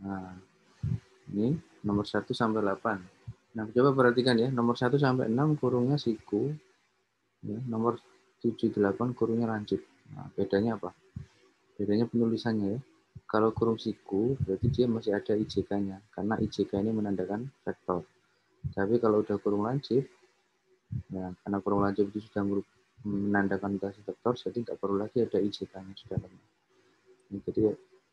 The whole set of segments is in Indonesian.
Nah, ini nomor 1 sampai 8. Nah, coba perhatikan ya, nomor 1 sampai 6 kurungnya siku, ya, nomor 7, 8 kurungnya lancip. Nah, bedanya apa? Bedanya penulisannya ya. Kalau kurung siku, berarti dia masih ada IJK-nya, karena IJK ini menandakan vektor. Tapi kalau udah kurung lancip, ya, karena kurung lancip itu sudah menandakan notasi vektor, jadi nggak perlu lagi ada IJK-nya di dalamnya. Jadi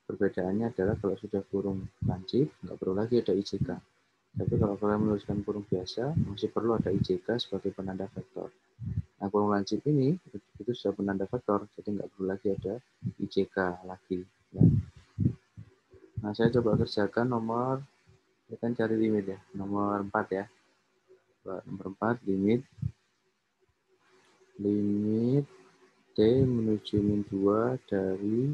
perbedaannya adalah kalau sudah kurung lancip, nggak perlu lagi ada IJK. Tapi kalau kalian menuliskan kurung biasa, masih perlu ada IJK sebagai penanda vektor. Nah, kurung lancip ini itu sudah penanda vektor, jadi nggak perlu lagi ada IJK lagi. Ya. Nah, saya coba kerjakan nomor, kita kan cari limit ya, nomor 4 ya. Nomor 4, limit T menuju min 2 dari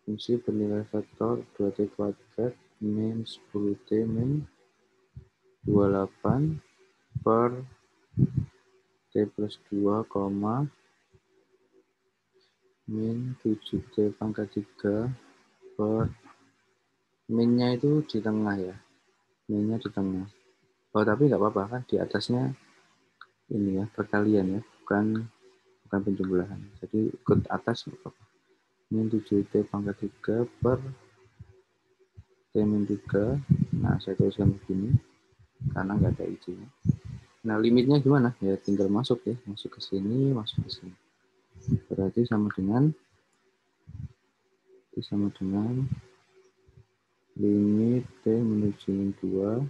fungsi bernilai vektor 2T kuadrat min 10T min 28 per T plus 2, min 7T pangkat 3 per minnya itu di tengah ya. Minnya di tengah. Oh, tapi nggak apa-apa kan di atasnya ini ya, perkalian ya, bukan penjumlahan. Jadi ikut atas nggak apa-apa. Min 7T pangkat 3 per T min 3. Nah, saya tuliskan begini karena nggak ada I-nya. Nah, limitnya gimana? Ya tinggal masuk ya, masuk ke sini, masuk ke sini. Berarti sama dengan limit T menuju min 2,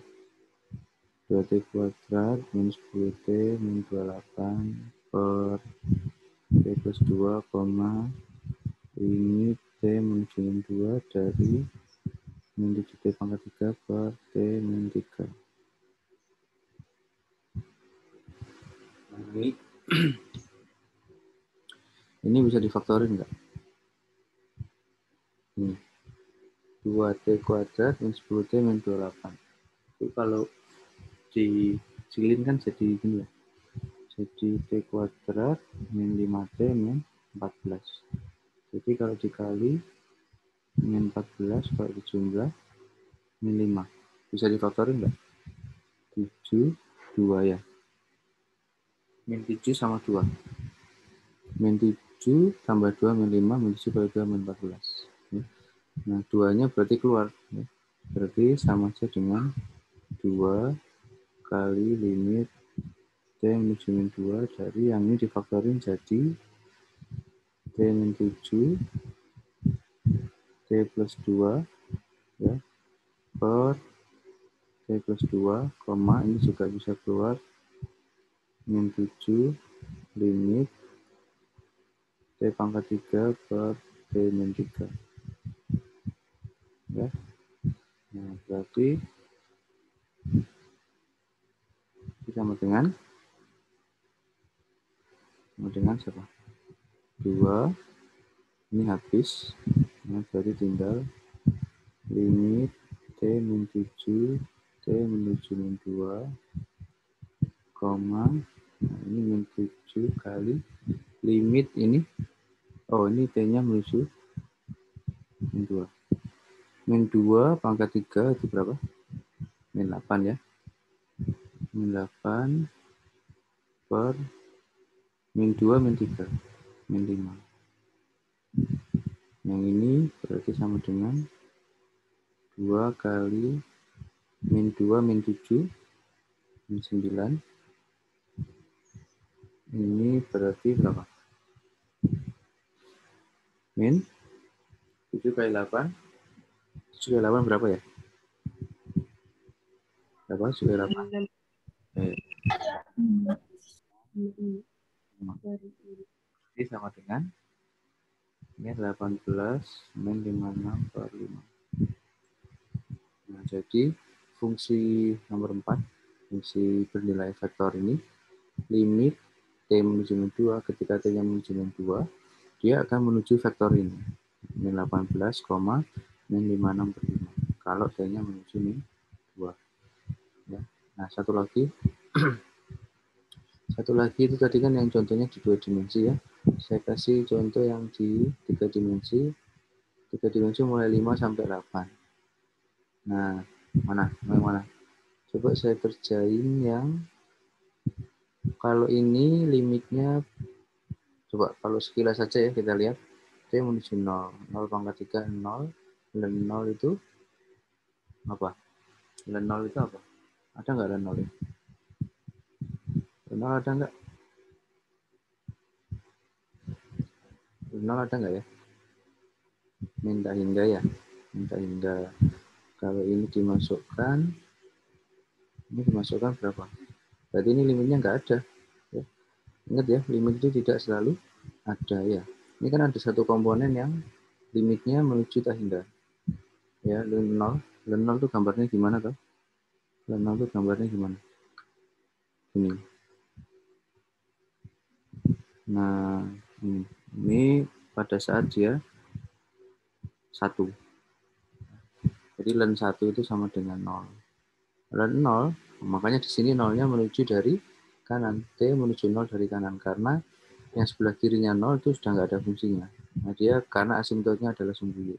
2T kuadrat min 10T min 28 per T plus 2, limit T menuju min 2 dari min 7T pangkat 3 per T min 3. Nah, ini bisa difaktorin nggak? Ini 2T kuadrat min 10T min 28. Itu kalau dicilin kan jadi gini ya. Jadi T kuadrat min 5T min 14. Jadi kalau dikali min 14, kalau dijumlah min 5. Bisa difaktorin nggak? 7, 2 ya. Min 7 sama 2. Min 7 tambah 2 min 5, min 7 kali 2 min 14. Nah, 2-nya berarti keluar. Berarti sama saja dengan 2 kali limit T menuju min 2 dari yang ini difaktorin jadi T min 7 T plus 2 ya, per T plus 2, ini juga bisa keluar min 7 limit T pangkat 3 per T min 3. Ya. Nah, berarti sama dengan siapa? 2, ini habis. Nah, berarti tinggal limit T min 7 T menuju min 2, nah ini min 7 kali limit ini, ini T-nya menuju min 2. Min 2 pangkat 3 itu berapa? Min 8 ya. Min 8 per min 2 min 3, min 5. Yang ini berarti sama dengan 2 kali min 2 min 7, min 9. Ini berarti berapa? Min 7 kali 8. 7 kali 8 berapa ya? Berapa? 7 kali 8. Ini sama dengan ini 18 min 56 per 5. Nah, jadi fungsi nomor 4, fungsi bernilai vektor ini, limit T menuju min 2, ketika T-nya menuju min 2, dia akan menuju vektor ini, min 18, min 56 per 5. Kalau T-nya menuju min 2. Ya. Nah, satu lagi itu tadi kan yang contohnya di 2 dimensi ya. Saya kasih contoh yang di 3 dimensi. 3 dimensi mulai 5 sampai 8. Nah, mana? Coba saya kerjain yang kalau ini limitnya, coba kalau sekilas saja ya kita lihat. T menuju 0. 0 pangkat 3, 0. Dan 0 itu apa? Dan 0 itu apa? Ada nggak dan 0 ya? Dan 0 ada nggak? Dan 0 ada nggak ya? Minta hingga ya? Minta hingga. Kalau ini dimasukkan berapa? Berarti ini limitnya nggak ada. Ya. Ingat ya, limit itu tidak selalu ada ya. Ini kan ada satu komponen yang limitnya menuju tak hingga. Ya, len 0. Len 0 itu gambarnya gimana toh? Len 0 itu gambarnya gimana? Ini. Nah, ini pada saat dia 1. Jadi len 1 itu sama dengan 0. Len 0, makanya di sini 0-nya menuju dari kanan. T menuju 0 dari kanan. Karena yang sebelah kirinya 0 itu sudah nggak ada fungsinya. Nah, dia karena asimptotnya adalah sumbu Y.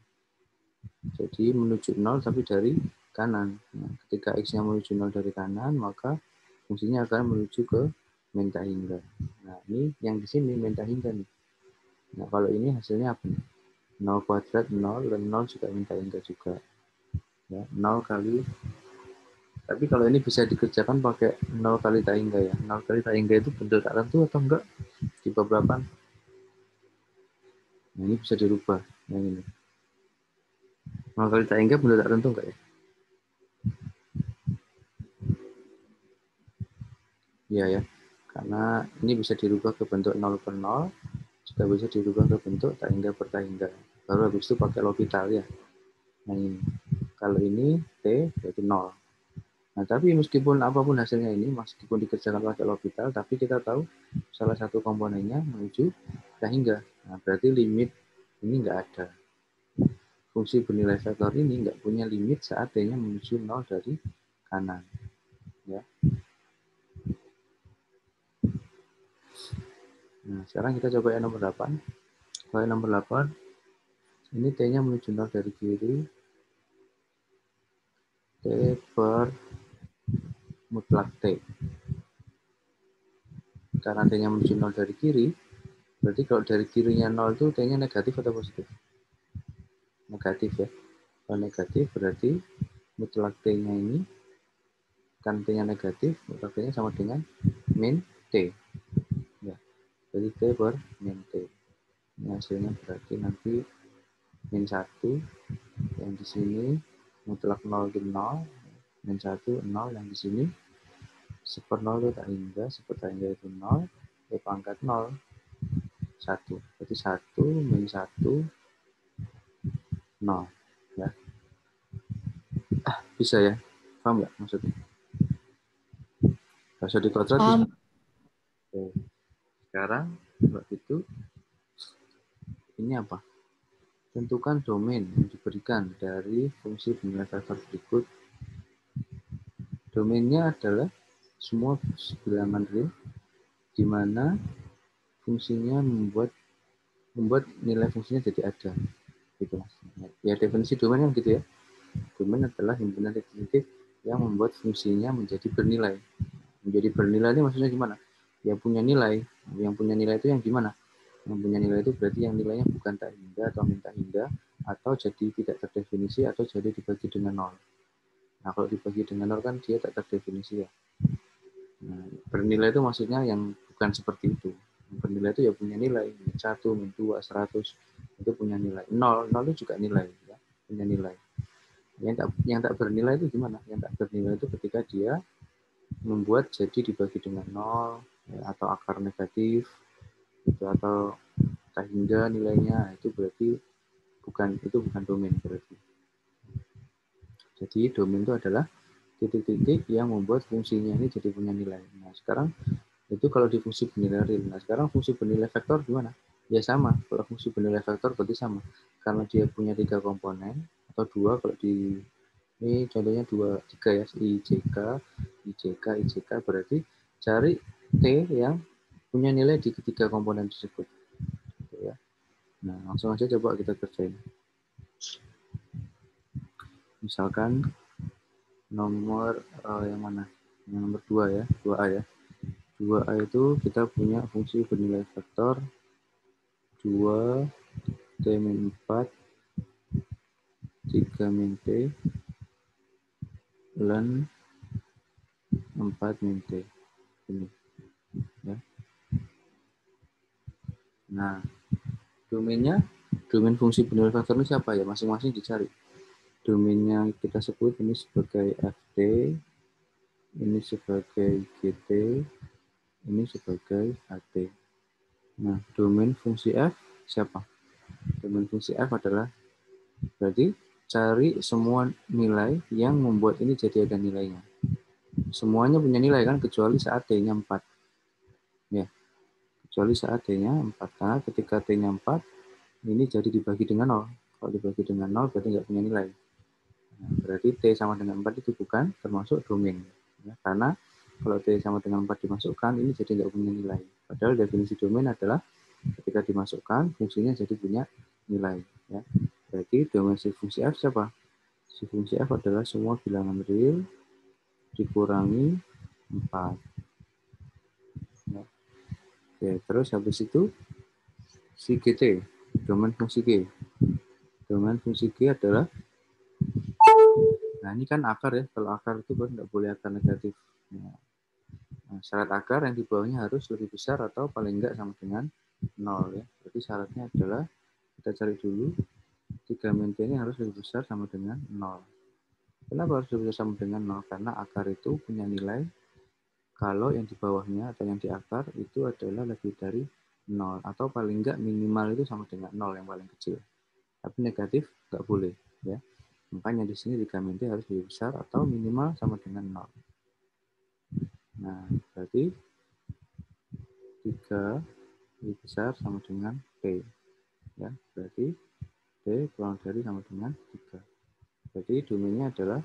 Jadi menuju 0 tapi dari kanan. Nah, ketika X-nya menuju 0 dari kanan, maka fungsinya akan menuju ke min tak hingga. Nah, ini yang di sini min tak hingga nih. Nah, kalau ini hasilnya apa nih? 0 kuadrat 0, dan 0 juga min tak hingga juga. Ya, 0 kali, tapi kalau ini bisa dikerjakan pakai 0 kali tak hingga ya. 0 kali tak hingga itu bentuk tak tentu atau enggak? Di beberapa. Nah, ini bisa dirubah. Yang ini. 0 kali tak hingga bentuk tak tentu enggak ya? Iya ya. Karena ini bisa dirubah ke bentuk 0 per 0, juga bisa dirubah ke bentuk tak hingga per tak hingga. Baru habis itu pakai L'Hopital ya. Nah ini. Kalau ini T berarti 0. Nah, tapi meskipun apapun hasilnya ini, meskipun dikerjakan pakai L'Hopital, tapi kita tahu salah satu komponennya menuju tak hingga. Nah, berarti limit ini nggak ada. Fungsi bernilai vektor ini nggak punya limit saat T-nya menuju 0 dari kanan. Ya. Nah, sekarang kita coba yang nomor 8. Kalau yang nomor 8, ini T-nya menuju 0 dari kiri. T per mutlak T. Karena T-nya menuju 0 dari kiri, berarti kalau dari kirinya 0 itu T-nya negatif atau positif? Negatif ya. Kalau negatif berarti mutlak T-nya ini, kan T-nya negatif, mutlak T-nya sama dengan min T. Ya. Jadi T per min T. Ini hasilnya berarti nanti min 1, yang di sini mutlak 0 itu 0, min 1, 0, yang di sini seper 0 itu tak hingga, seper tak hingga itu 0, T pangkat 0, 1. Berarti 1, min 1, 0. Ya. Bisa ya? Paham nggak maksudnya? Bisa dikuadrat bisa. Oke. Sekarang itu ini apa? Tentukan domain yang diberikan dari fungsi bernilai vektor berikut. Domainnya adalah semua bilangan real, di mana fungsinya membuat nilai fungsinya jadi ada. Gitu. Ya definisi domain kan gitu ya. Domain adalah himpunan titik-titik yang membuat fungsinya menjadi bernilai. Menjadi bernilai ini maksudnya gimana? Ya punya nilai. Yang punya nilai itu yang gimana? Yang punya nilai itu berarti yang nilainya bukan tak hingga atau minta hingga, atau jadi tidak terdefinisi, atau jadi dibagi dengan 0. Nah, kalau dibagi dengan 0 kan dia tak terdefinisi ya. Nah, bernilai itu maksudnya yang bukan seperti itu. Bernilai itu ya punya nilai. Min 1, min 2, 100. Itu punya nilai. 0 itu juga nilai. Ya. Punya nilai. Yang tak bernilai itu gimana? Yang tak bernilai itu ketika dia membuat jadi dibagi dengan 0, ya, atau akar negatif, gitu, atau tak hingga nilainya, itu berarti bukan domain berarti. Jadi domain itu adalah titik-titik yang membuat fungsinya ini jadi punya nilai. Nah, sekarang itu kalau di fungsi bernilai real. Nah, sekarang fungsi bernilai vektor gimana? Ya sama. Kalau fungsi bernilai vektor berarti sama. Karena dia punya 3 komponen, atau 2 kalau di ini contohnya 2, 3 ya, IJK, IJK, IJK, berarti cari T yang punya nilai di ketiga komponen tersebut. Ya. Nah, langsung aja coba kita kerjain. Misalkan nomor yang mana? Yang nomor 2 ya, 2A ya. 2A itu kita punya fungsi bernilai vektor 2 T min 4 3 min T ln 4 min T. Ini ya. Nah, domain fungsi bernilai vektor ini siapa ya? Masing-masing dicari. Domainnya kita sebut ini sebagai FT, ini sebagai GT, ini sebagai HT. Nah, domain fungsi F siapa? Domain fungsi F adalah berarti cari semua nilai yang membuat ini jadi ada nilainya. Semuanya punya nilai kan, kecuali saat T-nya 4. Ya, kecuali saat T-nya 4. Karena ketika T-nya 4, ini jadi dibagi dengan 0. Kalau dibagi dengan 0 berarti nggak punya nilai. Nah, berarti T sama dengan 4 itu bukan termasuk domain. Ya, karena kalau T sama dengan 4 dimasukkan, ini jadi nggak punya nilai. Padahal definisi domain adalah ketika dimasukkan, fungsinya jadi punya nilai. Ya. Berarti domain si fungsi F siapa? Si fungsi F adalah semua bilangan real dikurangi 4. Ya. Oke, terus habis itu si GT, domain fungsi G. Domain fungsi G adalah, nah ini kan akar ya, kalau akar itu kan nggak boleh akar negatif. Nah, syarat akar yang di bawahnya harus lebih besar atau paling enggak sama dengan 0 ya. Berarti syaratnya adalah, kita cari dulu, 3 min T ini harus lebih besar sama dengan 0. Kenapa harus lebih besar sama dengan 0? Karena akar itu punya nilai kalau yang di bawahnya atau yang di akar itu adalah lebih dari 0 atau paling enggak minimal itu sama dengan 0 yang paling kecil. Tapi negatif nggak boleh ya. Makanya di sini 3 min T harus lebih besar atau minimal sama dengan 0. Nah, berarti 3 lebih besar sama dengan T. Ya, berarti T kurang dari sama dengan 3. Jadi domainnya adalah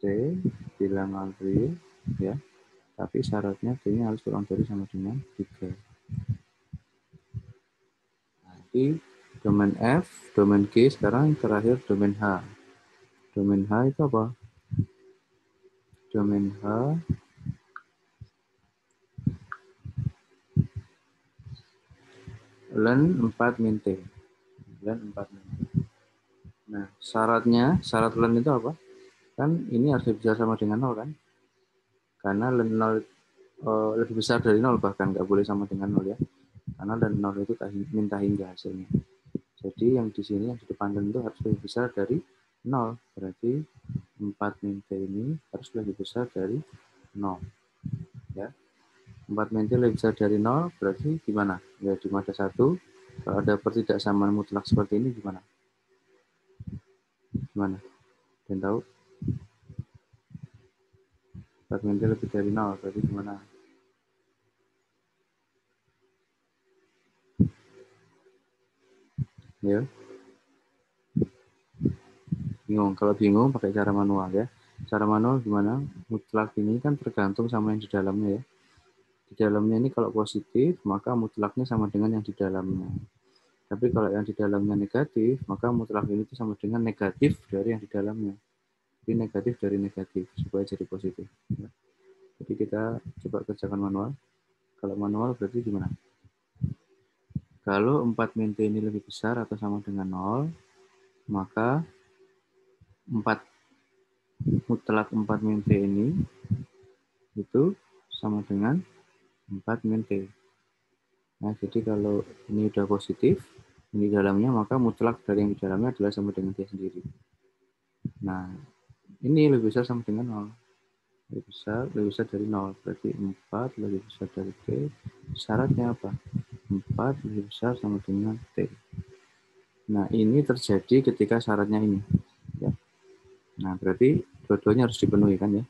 T bilangan real ya. Tapi syaratnya T-nya harus kurang dari sama dengan 3. Nanti domain F, domain G, sekarang terakhir domain H. Domain H itu apa? Domain H ln 4 min T. Ln 4 min T. Nah, syarat ln itu apa? Kan ini harus lebih besar sama dengan 0 kan? Karena ln 0 lebih besar dari 0, bahkan nggak boleh sama dengan 0 ya. Karena ln 0 itu minta hingga hasilnya. Jadi yang di sini, yang di depan ln itu harus lebih besar dari 0. Berarti 4 min T ini harus lebih besar dari 0. Ya. 4 min T lebih besar dari 0, berarti gimana? Ya, di mata 1, kalau ada pertidaksamaan mutlak seperti ini gimana? Gimana? Dan tahu? 4 min T lebih dari 0, berarti gimana? Ya. Bingung? Kalau bingung pakai cara manual ya. Cara manual gimana? Mutlak ini kan tergantung sama yang di dalamnya ya. Di dalamnya ini kalau positif, maka mutlaknya sama dengan yang di dalamnya. Tapi kalau yang di dalamnya negatif, maka mutlak ini itu sama dengan negatif dari yang di dalamnya. Jadi negatif dari negatif, supaya jadi positif. Jadi kita coba kerjakan manual. Kalau manual berarti gimana? Kalau 4 min T ini lebih besar atau sama dengan 0, maka 4 mutlak 4 min T ini itu sama dengan 4 min T. Nah, jadi kalau ini udah positif, ini dalamnya, maka mutlak dari yang di dalamnya adalah sama dengan T sendiri. Nah, ini lebih besar sama dengan 0. Lebih besar dari 0. Berarti 4 lebih besar dari T. Syaratnya apa? 4 lebih besar sama dengan T. Nah, ini terjadi ketika syaratnya ini. Ya. Nah, berarti dua-duanya harus dipenuhi kan ya?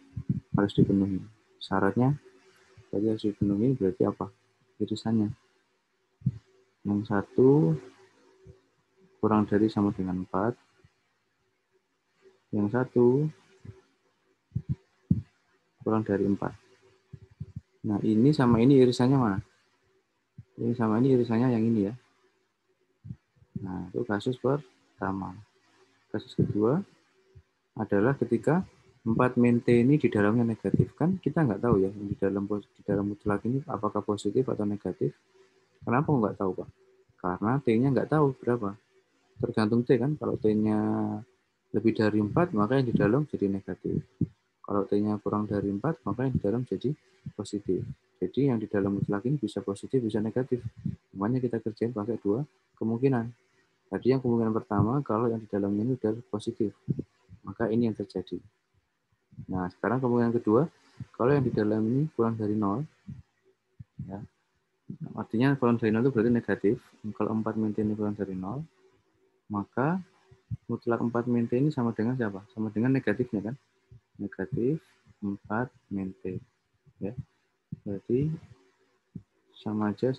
Harus dipenuhi. Syaratnya berarti harus dipenuhi, berarti apa? Irisannya. Yang satu kurang dari sama dengan 4. Yang satu kurang dari 4. Nah, ini sama ini irisannya mana? Ini sama ini irisannya yang ini ya. Nah, itu kasus pertama. Kasus kedua adalah ketika 4 min T ini di dalamnya negatif. Kan kita nggak tahu ya, di dalam mutlak ini apakah positif atau negatif. Kenapa nggak tahu, Pak? Karena T-nya nggak tahu berapa. Tergantung T kan, kalau T-nya lebih dari 4, maka yang di dalam jadi negatif. Kalau T-nya kurang dari 4, maka yang di dalam jadi positif. Jadi yang di dalam mutlak ini bisa positif, bisa negatif. Makanya kita kerjain pakai dua kemungkinan. Tadi yang kemungkinan pertama, kalau yang di dalamnya ini udah positif, maka ini yang terjadi. Nah, sekarang kemungkinan kedua, kalau yang di dalam ini kurang dari 0, ya, artinya kurang dari 0 itu berarti negatif. Kalau 4 min T ini kurang dari 0, maka mutlak 4 min T ini sama dengan siapa? Sama dengan negatifnya kan? Negatif 4 min T. Ya. Berarti sama aja,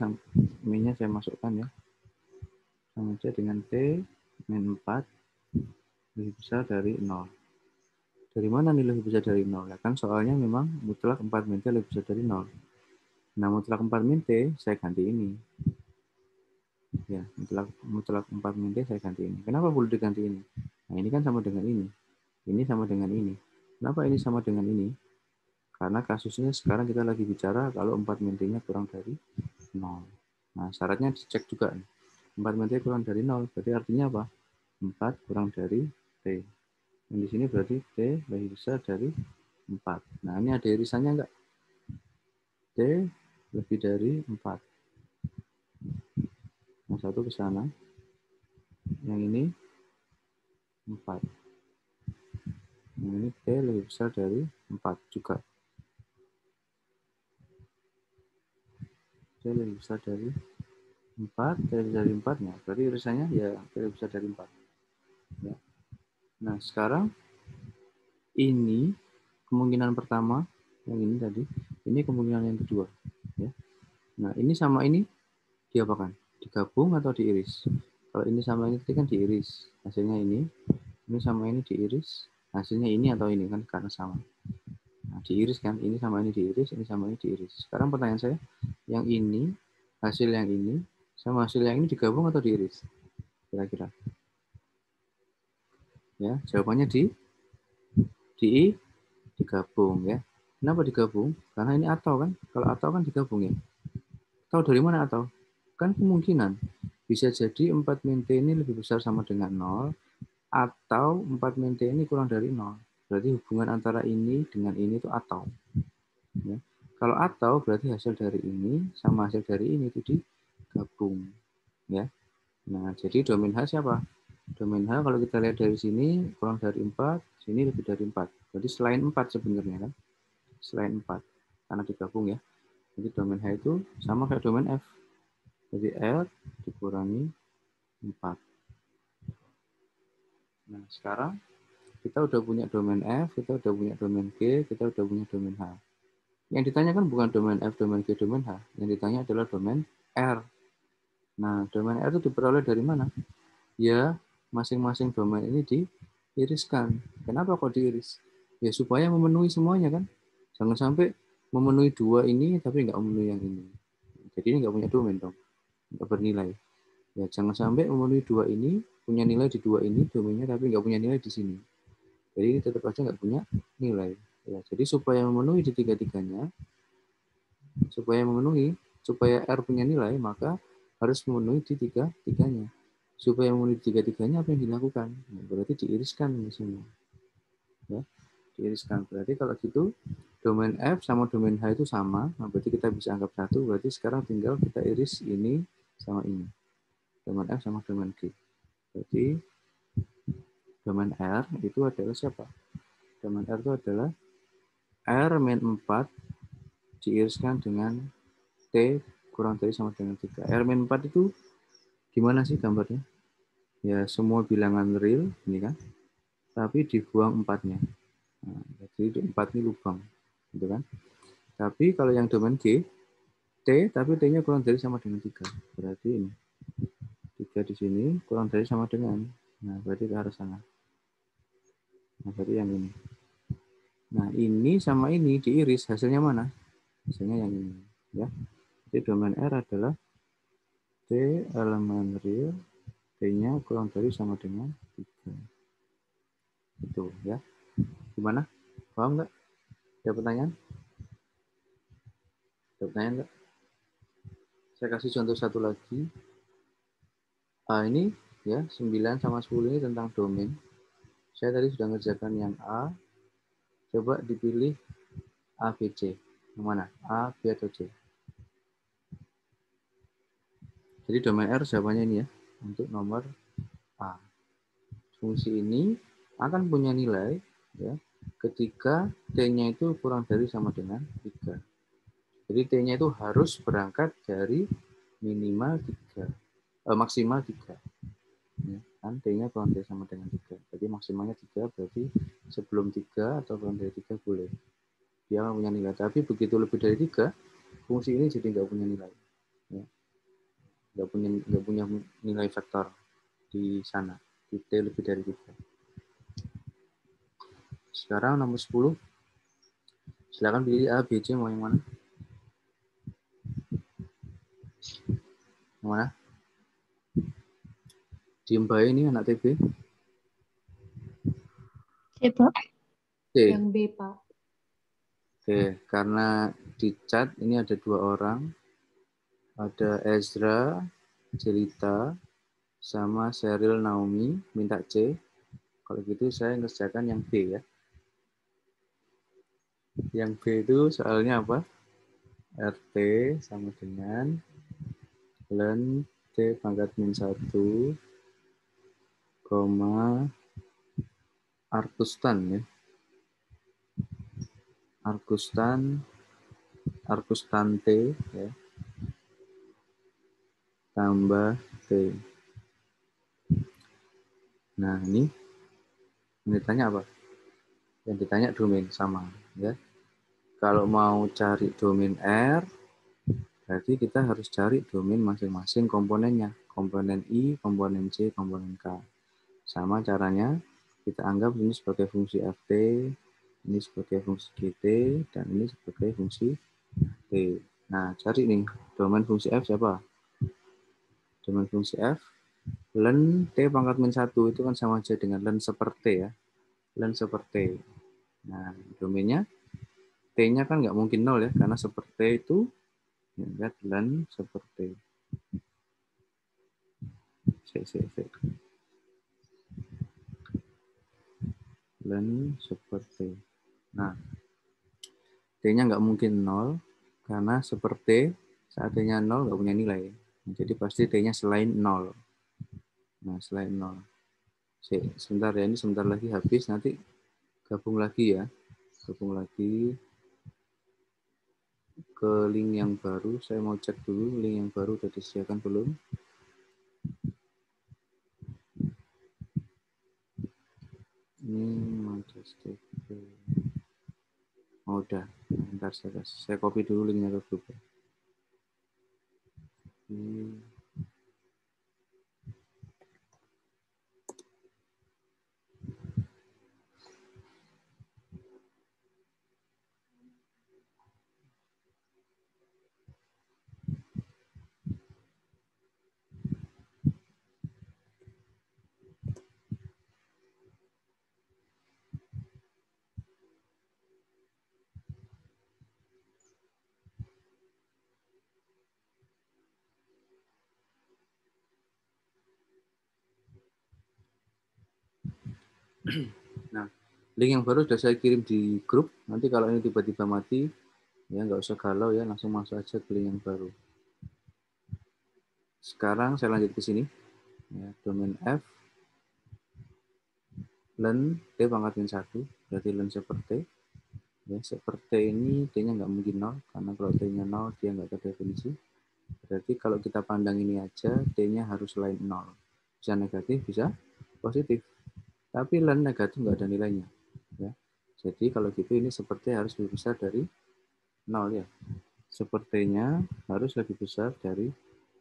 min-nya saya masukkan ya. Sama aja dengan T min 4 lebih besar dari 0. Dari mana nih lebih besar dari 0? Ya kan soalnya memang mutlak 4 min T lebih besar dari 0. Nah, mutlak 4 min T saya ganti ini. Ya, mutlak 4 min T saya ganti ini. Kenapa perlu diganti ini? Nah, ini kan sama dengan ini. Ini sama dengan ini. Kenapa ini sama dengan ini? Karena kasusnya sekarang kita lagi bicara kalau 4 min T-nya kurang dari 0. Nah, syaratnya dicek juga. 4 min T kurang dari 0, berarti artinya apa? 4 kurang dari T. Yang di sini berarti T lebih besar dari 4. Nah, ini ada irisannya enggak? T lebih dari 4. Yang satu ke sana. Yang ini 4. Yang ini T lebih besar dari 4 juga. T lebih besar dari 4, T lebih dari 4. Nah, berarti irisannya ya T lebih besar dari 4. Ya. Nah, sekarang ini kemungkinan pertama, yang ini tadi, ini kemungkinan yang kedua. Ya. Nah, ini sama ini diapakan? Digabung atau diiris? Kalau ini sama ini tadi kan diiris, hasilnya ini sama ini diiris, hasilnya ini atau ini kan karena sama. Nah, diiris kan, ini sama ini diiris, ini sama ini diiris. Sekarang pertanyaan saya, yang ini, hasil yang ini, sama hasil yang ini digabung atau diiris? Kira-kira. Ya, jawabannya digabung ya. Kenapa digabung? Karena ini atau kan, kalau atau kan digabung ya. Tahu dari mana atau? Kan kemungkinan bisa jadi 4 min T ini lebih besar sama dengan 0 atau 4 min T ini kurang dari 0. Berarti hubungan antara ini dengan ini itu atau. Ya. Kalau atau berarti hasil dari ini sama hasil dari ini itu digabung. Ya. Nah, jadi domain H siapa? Domain H kalau kita lihat dari sini kurang dari 4, sini lebih dari 4. Berarti selain 4 sebenarnya kan. Selain 4. Karena digabung ya. Jadi domain H itu sama kayak domain F. Jadi L dikurangi 4. Nah, sekarang kita udah punya domain F, kita udah punya domain G, kita udah punya domain H. Yang ditanyakan bukan domain F, domain G, domain H. Yang ditanya adalah domain R. Nah, domain R itu diperoleh dari mana? Ya, masing-masing domain ini diiriskan. Kenapa kok diiris? Ya, supaya memenuhi semuanya kan. Jangan sampai memenuhi dua ini, tapi nggak memenuhi yang ini. Jadi ini nggak punya domain dong. Nggak bernilai. Ya, jangan sampai memenuhi dua ini, punya nilai di dua ini, domainnya, tapi nggak punya nilai di sini. Jadi ini tetap aja nggak punya nilai. Ya, jadi supaya memenuhi di tiga-tiganya, supaya R punya nilai, maka harus memenuhi di tiga-tiganya. Supaya memenuhi di tiga-tiganya, apa yang dilakukan? Nah, berarti diiriskan ini semua. Ya, diiriskan. Berarti kalau gitu, domain F sama domain H itu sama, nah berarti kita bisa anggap satu, berarti sekarang tinggal kita iris ini sama ini. Domain F sama domain G. Berarti domain R itu adalah siapa? Domain R itu adalah R min 4 diiriskan dengan T kurang dari sama dengan 3. R min 4 itu gimana sih gambarnya? Ya semua bilangan real, ini kan. Tapi dibuang 4-nya. Nah, jadi 4 ini lubang. Gitu kan. Tapi kalau yang domain G, T, tapi T-nya kurang dari sama dengan 3. Berarti ini. 3 di sini kurang dari sama dengan. Nah, berarti ke arah sana. Nah, berarti yang ini. Nah, ini sama ini diiris, hasilnya mana? Hasilnya yang ini. Ya. Jadi domain R adalah T elemen real, T-nya kurang dari sama dengan 3. Itu ya. Gimana? Paham nggak? Ada pertanyaan? Ada pertanyaan nggak? Saya kasih contoh satu lagi. Ini ya 9 sama 10 ini tentang domain. Saya tadi sudah ngerjakan yang A. Coba dipilih A, B, C. Yang mana? A, B, atau C? Jadi domain R jawabannya ini ya. Untuk nomor A. Fungsi ini akan punya nilai ya ketika T-nya itu kurang dari sama dengan 3. Jadi T-nya itu harus berangkat dari minimal 3. Maksimal 3. Ya, kan T-nya kurang dari sama dengan 3. Jadi maksimalnya 3, berarti sebelum 3 atau kurang dari 3 boleh. Dia punya nilai. Tapi begitu lebih dari 3, fungsi ini jadi nggak punya nilai. Ya. Nggak punya nilai vektor di sana. Di T lebih dari 3. Sekarang nomor 10. Silakan pilih A, B, C, mau yang mana? Yang mana? Diem baik ini anak TB. C, Pak. C. Yang B, Pak. Oke, karena di chat ini ada 2 orang. Ada Ezra, Jelita, sama Sheryl Naomi, minta C. Kalau gitu saya ngerjakan yang B ya. Yang B itu soalnya apa? RT sama dengan len T pangkat min 1, Arkustan ya. Arkustan T ya. Tambah T. Nah ini yang ditanya apa? Yang ditanya domain sama ya. Kalau mau cari domain R, berarti kita harus cari domain masing-masing komponennya. Komponen I, komponen C, komponen K. Sama caranya, kita anggap ini sebagai fungsi Ft, ini sebagai fungsi Gt, dan ini sebagai fungsi T. Nah, cari nih, domain fungsi F siapa? Domain fungsi F, len T pangkat min 1 itu kan sama aja dengan len seperti ya. Len seperti. Nah, domainnya T-nya kan nggak mungkin 0 ya, karena seperti itu lihat len seperti. Len seperti. Nah, T-nya nggak mungkin 0, karena seperti saat T-nya 0 nggak punya nilai. Jadi pasti T-nya selain 0. Nah, selain 0. Sebentar ya, ini sebentar lagi habis, nanti gabung lagi ya. Gabung lagi ke link yang baru. Saya mau cek dulu link yang baru sudah disediakan belum. Ini Manchester. Oh, udah. Bentar saya copy dulu linknya ke grup. Ini. Nah, link yang baru sudah saya kirim di grup. Nanti kalau ini tiba-tiba mati, ya nggak usah galau ya, langsung masuk aja ke link yang baru. Sekarang saya lanjut ke sini. Ya, domain F, len T pangkat min 1, berarti len seperti. Ya, seperti ini T-nya nggak mungkin 0, karena kalau T-nya 0, dia nggak terdefinisi. Berarti kalau kita pandang ini aja, T-nya harus lain 0. Bisa negatif, bisa positif. Tapi len negatif nggak ada nilainya. Ya. Jadi kalau gitu ini seperti harus lebih besar dari 0 ya. Sepertinya harus lebih besar dari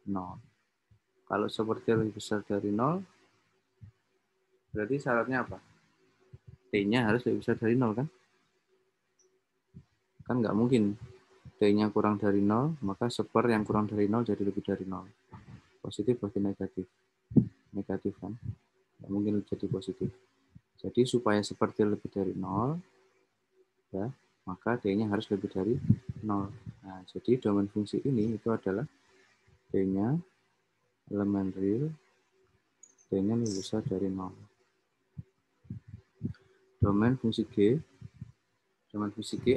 0. Kalau seperti lebih besar dari 0, berarti syaratnya apa? T-nya harus lebih besar dari 0 kan? Kan nggak mungkin T-nya kurang dari 0, maka seper yang kurang dari 0 jadi lebih dari 0. Positif bagi negatif. Negatif kan? Nggak mungkin jadi positif. Jadi supaya seperti lebih dari 0, ya, maka D-nya harus lebih dari 0. Nah, jadi domain fungsi ini itu adalah D-nya elemen real, D-nya lebih besar dari 0. Domain fungsi G,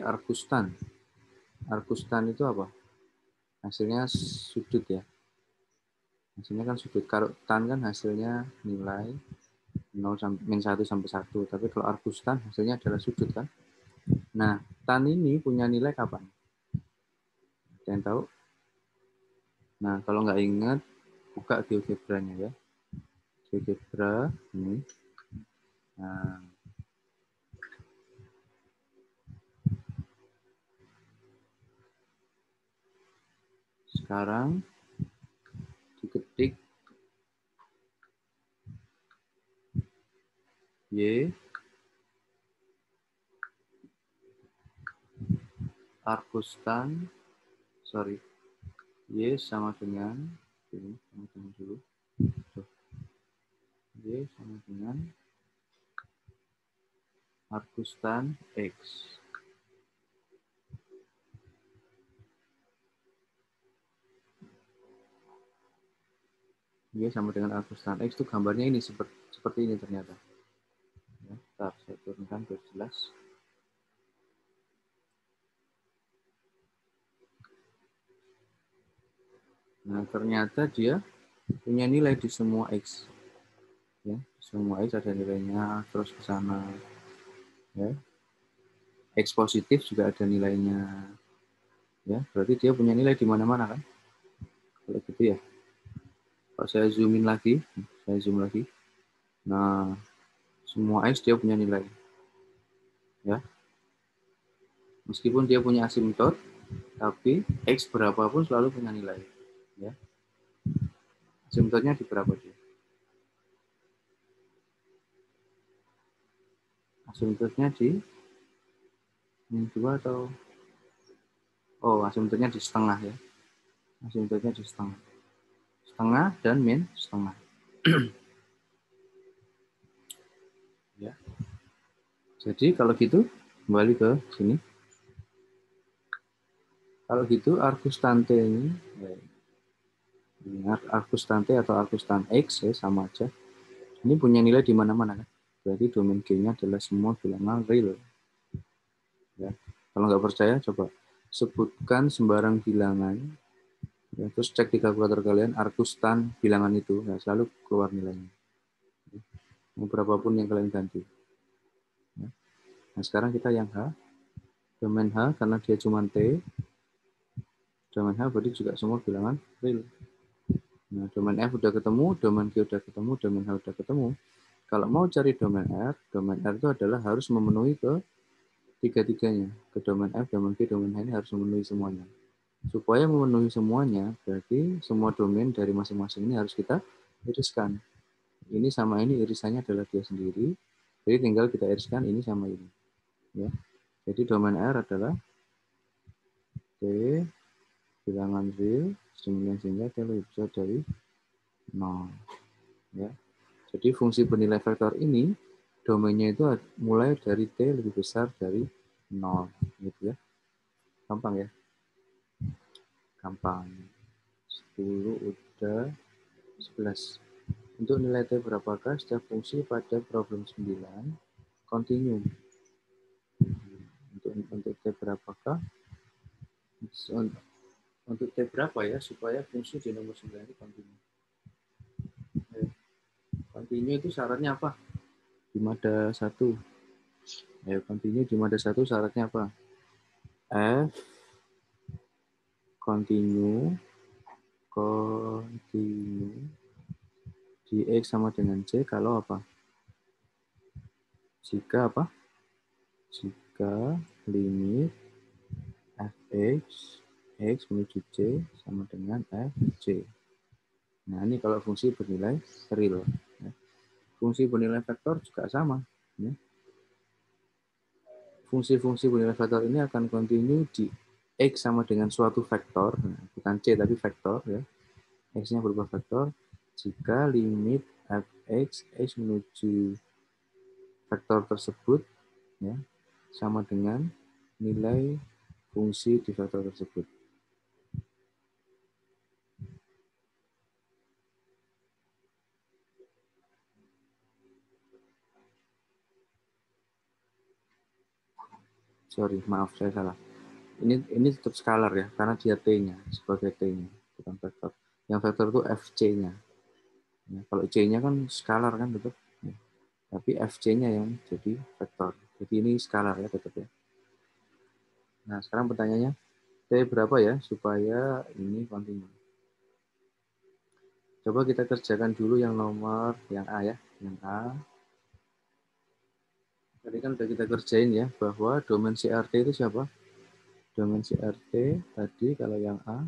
arkustan. Arkustan itu apa? Hasilnya sudut ya. Hasilnya kan sudut. Kalau tan kan hasilnya nilai 0 sampai -1 sampai 1. Tapi kalau arkustan hasilnya adalah sudut kan. Nah, tan ini punya nilai kapan? Ada yang tahu? Nah, kalau nggak ingat, buka GeoGebra-nya ya. GeoGebra ini. Nah, sekarang diketik Y arkustan, sorry, Y sama dengan ini, sama dengan dulu. Y sama dengan arkustan X. Y sama dengan arkustan X itu gambarnya ini seperti ini ternyata. Ya, bentar, saya turunkan biar jelas. Nah, ternyata dia punya nilai di semua X. Ya, semua X ada nilainya, terus ke sana. Ya. X positif juga ada nilainya. Ya, berarti dia punya nilai di mana-mana kan? Kalau gitu ya. Kalau saya zoom lagi. Nah, semua X dia punya nilai. Ya. Meskipun dia punya asimtot, tapi X berapapun selalu punya nilai. Ya. Asimtotnya di berapa dia? Asimtotnya di -2 atau asimtotnya di setengah ya. Asimtotnya di setengah. Setengah dan min setengah. Ya. Jadi kalau gitu kembali ke sini. Kalau gitu arkustante ini arkustante atau arkustan X ya sama aja. Ini punya nilai di mana-mana kan. Berarti domain G-nya adalah semua bilangan real. Ya. Kalau nggak percaya coba sebutkan sembarang bilangan. Ya, terus cek di kalkulator kalian arkustan bilangan itu, nah, selalu keluar nilainya. Mau berapapun yang kalian ganti. Ya. Nah sekarang kita yang H. Domain H karena dia cuma T. Domain H berarti juga semua bilangan real. Nah, domain F udah ketemu, domain Q udah ketemu, domain H udah ketemu. Kalau mau cari domain R itu adalah harus memenuhi ke tiga-tiganya. Ke domain F, domain Q, domain H ini harus memenuhi semuanya. Supaya memenuhi semuanya, berarti semua domain dari masing-masing ini harus kita iriskan. Ini sama ini irisannya adalah dia sendiri. Jadi tinggal kita iriskan ini sama ini. Ya. Jadi domain R adalah T bilangan real sehingga dia lebih besar dari 0. Ya. Jadi fungsi bernilai vektor ini domainnya itu mulai dari T lebih besar dari 0. Gitu ya. Gampang ya. Gampang. 10 udah 11. Untuk nilai T berapakah setiap fungsi pada problem 9 continue. Untuk T berapakah? Untuk T berapa ya supaya fungsi di nomor 9 ini continue. Continue itu syaratnya apa? Di mada 1. Ayo continue di mada 1 syaratnya apa? F continue di X sama dengan C kalau apa? Jika apa? Jika limit Fx X menuju C sama dengan Fc. Nah, ini kalau fungsi bernilai real. Fungsi bernilai vektor juga sama. Fungsi-fungsi bernilai vektor ini akan continue di X sama dengan suatu vektor, bukan C tapi vektor ya. X-nya berubah vektor jika limit Fx X menuju vektor tersebut ya sama dengan nilai fungsi di vektor tersebut. Sorry, maaf saya salah. Ini tetap skalar ya, karena dia T-nya, sebagai T-nya, bukan vektor. Yang vektor itu FC-nya. Ya, kalau C-nya kan skalar kan tetap. Ya. Tapi FC-nya yang jadi vektor. Jadi ini skalar ya tetap ya. Nah, sekarang pertanyaannya, T berapa ya supaya ini kontinu? Coba kita kerjakan dulu yang nomor yang A ya. Yang A. Tadi kan sudah kita kerjain ya, bahwa domain CRT itu siapa? Domain CRT tadi kalau yang A,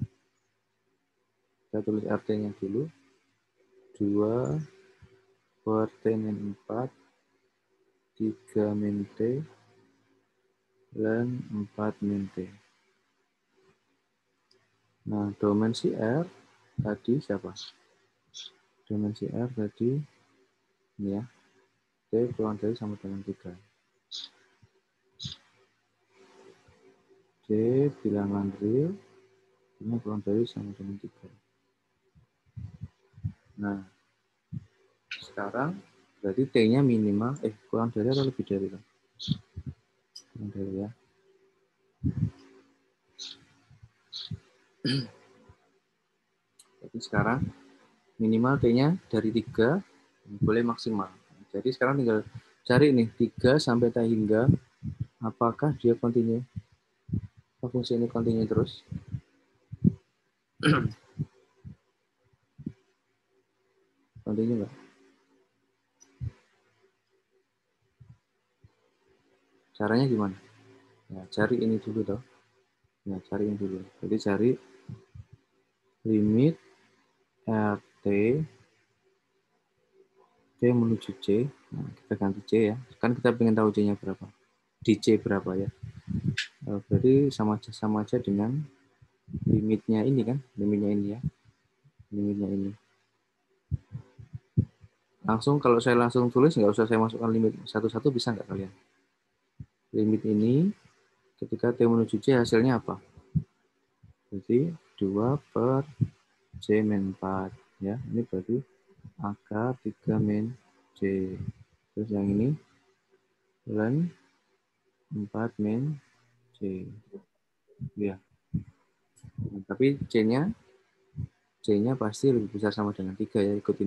kita tulis RT-nya dulu. 2 per T-4, 3 min T, dan 4 min T. Nah, domain CR tadi siapa? Domain CR tadi, ini ya, T kurang dari sama dengan 3. D bilangan real, ini kurang dari sama dengan 3. Nah, sekarang berarti T-nya minimal, kurang dari atau lebih dari itu? Kurang dari ya. Jadi sekarang minimal T-nya dari 3, boleh maksimal. Jadi sekarang tinggal cari nih, 3 sampai T hingga, apakah dia kontinu? Fungsi ini kontinu terus? Kontinu nggak? Caranya gimana? Ya, cari ini dulu toh. Ya, cari ini dulu. Jadi cari limit RT T menuju C. Nah, kita ganti C ya. Kan kita pengen tahu C-nya berapa. Di C berapa ya. Berarti sama aja dengan limitnya ini kan. Limitnya ini ya. Limitnya ini. Langsung kalau saya langsung tulis, nggak usah saya masukkan limit satu-satu, bisa nggak kalian? Limit ini ketika T menuju C hasilnya apa? Jadi 2 per C min 4. Ya, ini berarti akar 3 min C. Terus yang ini ln 4 min C. Ya. Tapi C-nya pasti lebih besar sama dengan 3 ya, ikutin